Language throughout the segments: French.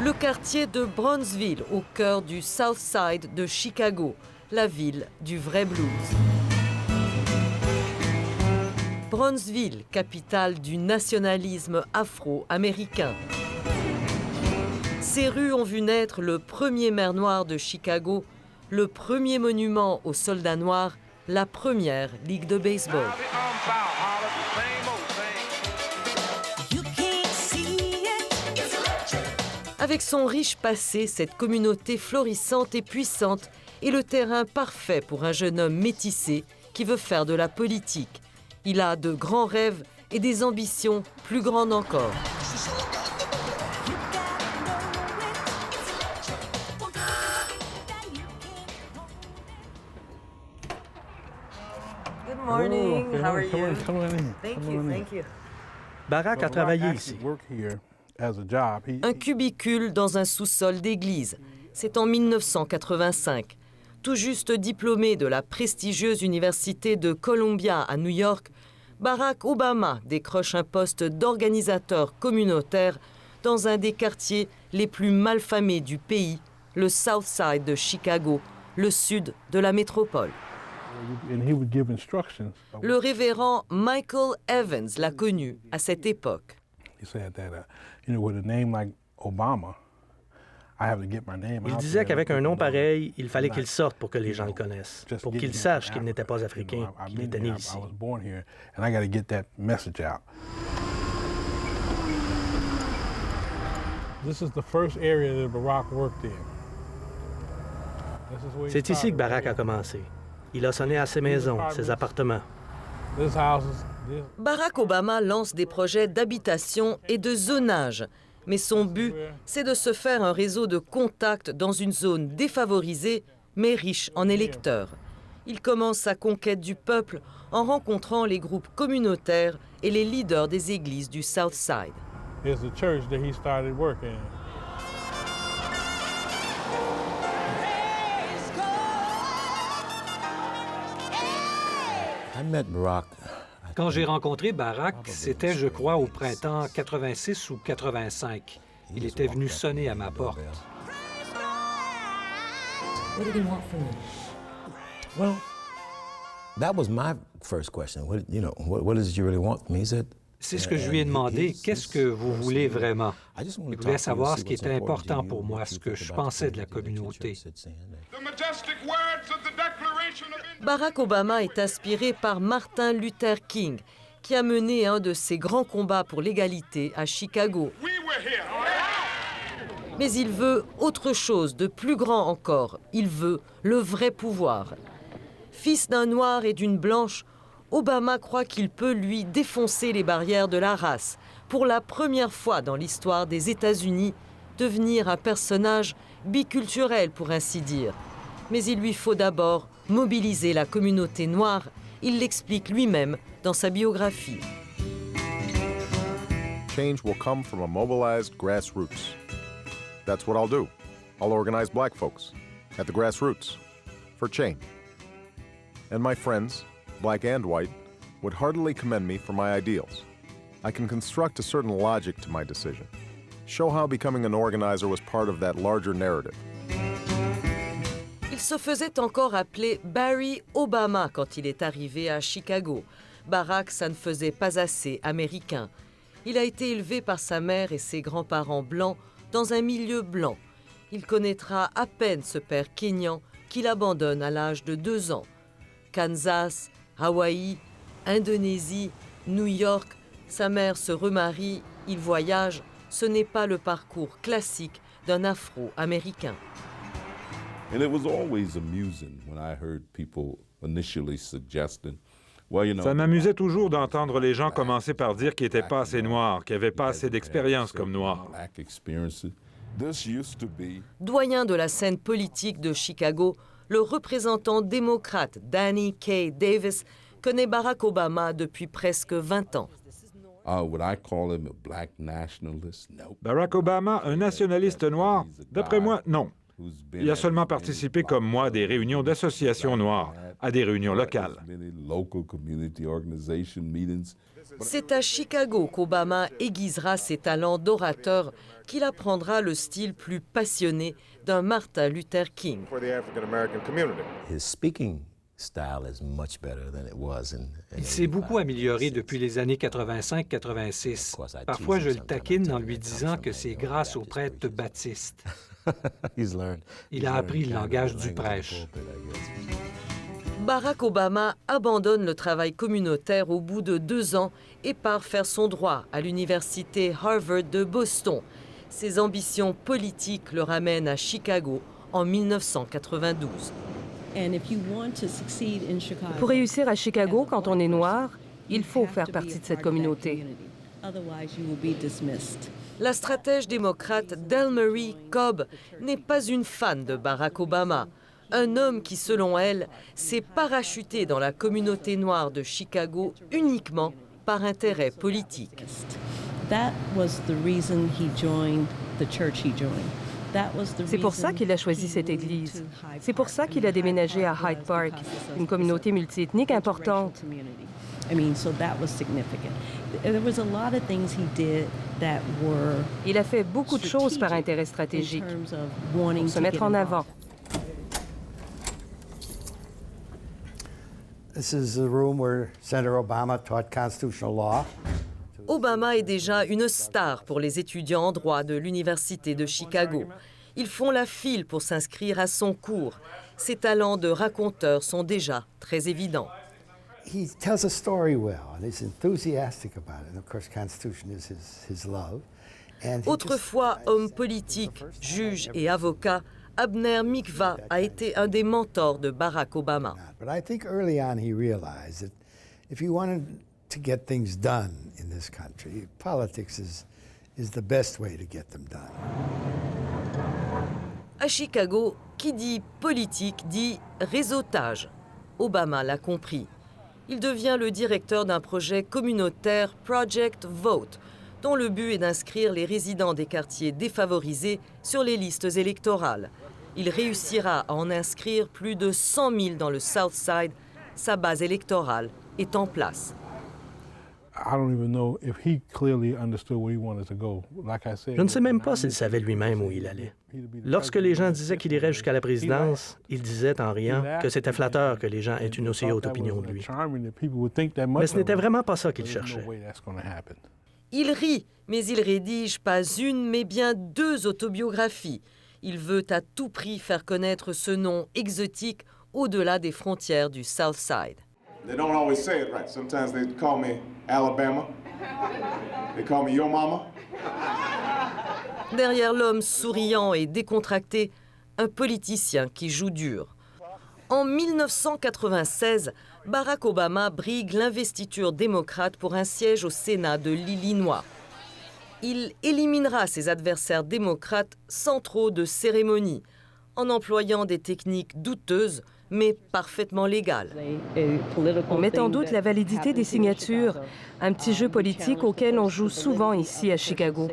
Le quartier de Bronzeville, au cœur du South Side de Chicago, la ville du vrai blues. Bronzeville, capitale du nationalisme afro-américain. Ces rues ont vu naître le premier maire noir de Chicago, le premier monument aux soldats noirs, la première ligue de baseball. Avec son riche passé, cette communauté florissante et puissante est le terrain parfait pour un jeune homme métissé qui veut faire de la politique. Il a de grands rêves et des ambitions plus grandes encore. Good morning. How are you? Thank you. Barack a travaillé ici. Un cubicule dans un sous-sol d'église. C'est en 1985. Tout juste diplômé de la prestigieuse université de Columbia à New York, Barack Obama décroche un poste d'organisateur communautaire dans un des quartiers les plus malfamés du pays, le South Side de Chicago, le sud de la métropole. Le révérend Michael Evans l'a connu à cette époque. Il disait qu'avec un nom pareil, il fallait qu'il sorte pour que les gens le connaissent, pour qu'ils sachent qu'il n'était pas africain, qu'il était né ici. C'est ici que Barack a commencé. Il a sonné à ses maisons, ses appartements. Barack Obama lance des projets d'habitation et de zonage. Mais son but, c'est de se faire un réseau de contacts dans une zone défavorisée, mais riche en électeurs. Il commence sa conquête du peuple en rencontrant les groupes communautaires et les leaders des églises du South Side. Quand j'ai rencontré Barack, c'était, je crois, au printemps 86 ou 85. Il était venu sonner à ma porte. What did he want from you? Well, that was my first question. What is it you really want from me? He said, C'est ce que je lui ai demandé. Qu'est-ce que vous voulez vraiment? Il voulait savoir ce qui était important pour moi, ce que je pensais de la communauté. Barack Obama est inspiré par Martin Luther King, qui a mené un de ses grands combats pour l'égalité à Chicago. Mais il veut autre chose, de plus grand encore. Il veut le vrai pouvoir. Fils d'un noir et d'une blanche, Obama croit qu'il peut, lui, défoncer les barrières de la race, pour la première fois dans l'histoire des États-Unis, devenir un personnage biculturel, pour ainsi dire. Mais il lui faut d'abord mobiliser la communauté noire. Il l'explique lui-même dans sa biographie. Change will come from a mobilized grassroots. That's what I'll do. I'll organize black folks at the grassroots for change. And my friends, black and white, would heartily commend me for my ideals. I can construct a certain logic to my decision. Show how becoming an organizer was part of that larger narrative. Il se faisait encore appeler Barry Obama quand il est arrivé à Chicago. Barack, ça ne faisait pas assez américain. Il a été élevé par sa mère et ses grands-parents blancs dans un milieu blanc. Il connaîtra à peine ce père kényan qu'il abandonne à l'âge de 2 ans. Kansas, Hawaï, Indonésie, New York, sa mère se remarie, il voyage. Ce n'est pas le parcours classique d'un Afro-Américain. And it was always amusing when I heard people initially suggesting, Ça m'amusait toujours d'entendre les gens commencer par dire qu'ils n'étaient pas assez noirs, qu'ils n'avaient pas assez d'expérience comme noirs. Doyen de la scène politique de Chicago, le représentant démocrate Danny K. Davis connaît Barack Obama depuis presque 20 ans. Barack Obama, un nationaliste noir? D'après moi, non. Il a seulement participé comme moi à des réunions d'associations noires, à des réunions locales. C'est à Chicago qu'Obama aiguisera ses talents d'orateur, qu'il apprendra le style plus passionné d'un Martin Luther King. Il s'est beaucoup amélioré depuis les années 85-86. Parfois, je le taquine en lui disant que c'est grâce au prêtre baptiste. Il a appris le langage du prêche. Barack Obama abandonne le travail communautaire au bout de 2 ans et part faire son droit à l'université Harvard de Boston. Ses ambitions politiques le ramènent à Chicago en 1992. Pour réussir à Chicago, quand on est noir, il faut faire partie de cette communauté. La stratège démocrate Delmarie Cobb n'est pas une fan de Barack Obama. Un homme qui, selon elle, s'est parachuté dans la communauté noire de Chicago uniquement par intérêt politique. C'est pour ça qu'il a choisi cette église. C'est pour ça qu'il a déménagé à Hyde Park, une communauté multiethnique importante. Il a fait beaucoup de choses par intérêt stratégique, pour se mettre en avant. This is the room where Senator Obama taught constitutional law. Obama est déjà une star pour les étudiants en droit de l'Université de Chicago. Ils font la file pour s'inscrire à son cours. Ses talents de raconteur sont déjà très évidents. He tells a story well, and he's enthusiastic about it. And of course, Constitution is his love. Autrefois homme politique, juge et avocat, Abner Mikva a été un des mentors de Barack Obama. But I think early on he realized that if he wanted to get things done in this country, politics is the best way to get them done. À Chicago, qui dit politique dit réseautage. Obama l'a compris. Il devient le directeur d'un projet communautaire Project Vote, dont le but est d'inscrire les résidents des quartiers défavorisés sur les listes électorales. Il réussira à en inscrire plus de 100 000 dans le South Side. Sa base électorale est en place. Je ne sais même pas s'il savait lui-même où il allait. Lorsque les gens disaient qu'il irait jusqu'à la présidence, il disait en riant que c'était flatteur que les gens aient une aussi haute opinion de lui. Mais ce n'était vraiment pas ça qu'il cherchait. Il rit, mais il rédige pas une, mais bien 2 autobiographies. Il veut à tout prix faire connaître ce nom exotique au-delà des frontières du South Side. They don't always say it right. Sometimes they call me Alabama. They call me your mama. Derrière l'homme souriant et décontracté, un politicien qui joue dur. En 1996, Barack Obama brigue l'investiture démocrate pour un siège au Sénat de l'Illinois. Il éliminera ses adversaires démocrates sans trop de cérémonie, en employant des techniques douteuses, mais parfaitement légales. On met en doute la validité des signatures, un petit jeu politique auquel on joue souvent ici à Chicago.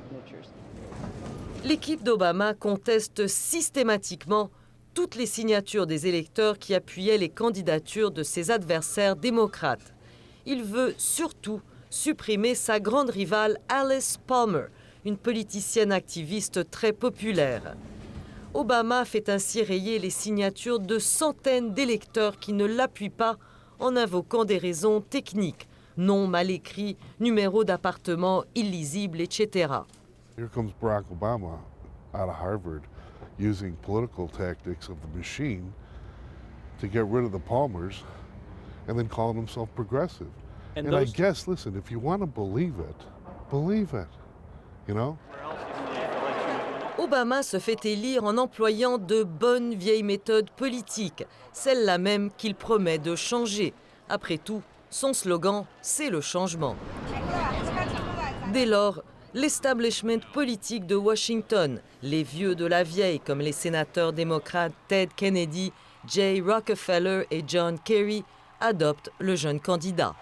L'équipe d'Obama conteste systématiquement toutes les signatures des électeurs qui appuyaient les candidatures de ses adversaires démocrates. Il veut surtout supprimer sa grande rivale Alice Palmer, une politicienne activiste très populaire. Obama fait ainsi rayer les signatures de centaines d'électeurs qui ne l'appuient pas en invoquant des raisons techniques, noms mal écrits, numéros d'appartements illisibles, etc. Here comes Barack Obama out of Harvard using political tactics of the machine to get rid of the Palmers and then calling himself progressive. And I guess, listen, if you want to believe it, you know? Obama se fait élire en employant de bonnes vieilles méthodes politiques, celles-là même qu'il promet de changer. Après tout, son slogan, c'est le changement. Dès lors, l'establishment politique de Washington, les vieux de la vieille comme les sénateurs démocrates Ted Kennedy, Jay Rockefeller et John Kerry, adoptent le jeune candidat.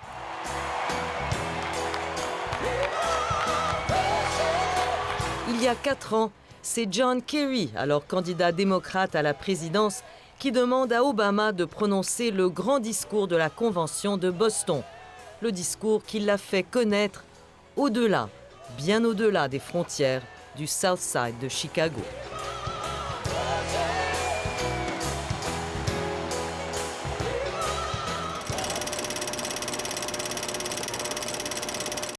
Il y a 4 ans, c'est John Kerry, alors candidat démocrate à la présidence, qui demande à Obama de prononcer le grand discours de la Convention de Boston. Le discours qui l'a fait connaître au-delà, bien au-delà des frontières du South Side de Chicago.